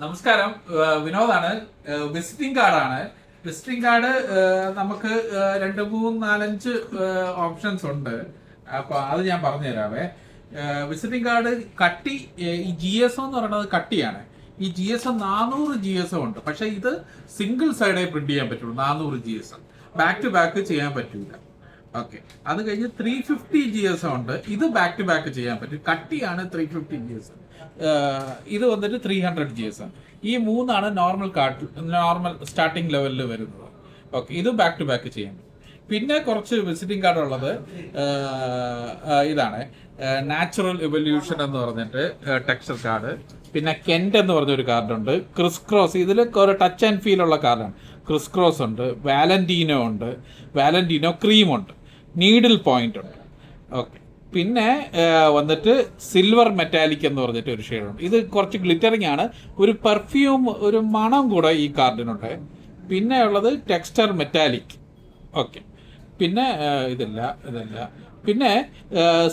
നമസ്കാരം, വിനോദാണ്. വിസിറ്റിംഗ് കാർഡാണ്. Visiting card നമുക്ക് 2, 3, 4, 5 ഓപ്ഷൻസ് ഉണ്ട്. അപ്പൊ അത് ഞാൻ പറഞ്ഞു തരാവേ. വിസിറ്റിംഗ് കാർഡ് കട്ടി, ഈ GSO എന്ന് പറയുന്നത് കട്ടിയാണ്. ഈ GSO 400 GSO ഉണ്ട്. പക്ഷെ ഇത് സിംഗിൾ സൈഡായി പ്രിന്റ് ചെയ്യാൻ പറ്റുള്ളൂ. 400 GSO ബാക്ക് ടു ബാക്ക് ചെയ്യാൻ പറ്റൂല. ഓക്കെ, അത് കഴിഞ്ഞ് 350 GSO ഉണ്ട്. ഇത് ബാക്ക് ടു ബാക്ക് ചെയ്യാൻ പറ്റും. കട്ടിയാണ് 350 GSO. ഇത് വന്നിട്ട് 300 GSO. ഈ മൂന്നാണ് നോർമൽ കാർഡ്, നോർമൽ സ്റ്റാർട്ടിംഗ് ലെവലിൽ വരുന്നത്. ഓക്കെ, ഇത് ബാക്ക് ടു ബാക്ക് ചെയ്യാൻ പറ്റും. പിന്നെ കുറച്ച് വിസിറ്റിംഗ് കാർഡ് ഉള്ളത് ഇതാണ്, നാച്ചുറൽ ഇവല്യൂഷൻ എന്ന് പറഞ്ഞിട്ട് ടെക്സ്ചർ കാർഡ്. പിന്നെ കെന്റ് എന്ന് പറഞ്ഞൊരു കാർഡുണ്ട്. ക്രിസ് ക്രോസ്, ഇതിൽ ഒരു ടച്ച് ആൻഡ് ഫീൽ ഉള്ള കാർഡാണ്. ക്രിസ് ക്രോസ് ഉണ്ട്, വാലന്റീനോ ഉണ്ട്, വാലന്റീനോ ക്രീം ഉണ്ട്, നീഡിൽ പോയിന്റ് ഉണ്ട്. ഓക്കെ, പിന്നെ വന്നിട്ട് സിൽവർ മെറ്റാലിക് എന്ന് പറഞ്ഞിട്ട് ഒരു ഷെയ്ഡുണ്ട്. ഇത് കുറച്ച് ഗ്ലിറ്ററിങ് ആണ്, ഒരു പെർഫ്യൂം, ഒരു മണം കൂടെ ഈ കാർഡിനുണ്ട്. പിന്നെ ഉള്ളത് ടെക്സ്ചർ മെറ്റാലിക്. ഓക്കെ, പിന്നെ ഇതല്ല. പിന്നെ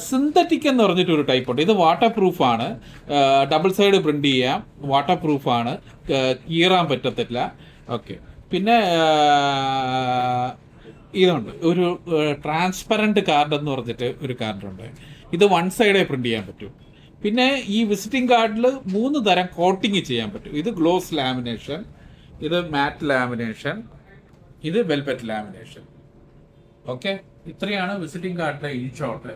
സിന്തറ്റിക് എന്ന് പറഞ്ഞിട്ട് ഒരു ടൈപ്പ് ഉണ്ട്. ഇത് വാട്ടർ പ്രൂഫാണ്, ഡബിൾ സൈഡ് പ്രിന്റ് ചെയ്യാം, വാട്ടർ പ്രൂഫാണ്, കീറാൻ പറ്റത്തില്ല. ഓക്കെ, പിന്നെ ഇതുണ്ട്, ഒരു ട്രാൻസ്പെറൻറ്റ് കാർഡ് എന്ന് പറഞ്ഞിട്ട് ഒരു കാർഡുണ്ട്. ഇത് വൺ സൈഡേ പ്രിന്റ് ചെയ്യാൻ പറ്റും. പിന്നെ ഈ വിസിറ്റിംഗ് കാർഡിൽ 3 തരം കോട്ടിങ് ചെയ്യാൻ പറ്റും. ഇത് ഗ്ലോസ് ലാമിനേഷൻ, ഇത് മാറ്റ് ലാമിനേഷൻ, ഇത് വെൽവെറ്റ് ലാമിനേഷൻ. ഓക്കെ, ഇത്രയാണ് വിസിറ്റിംഗ് കാർഡിലെ in short.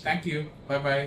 Thank you, bye bye.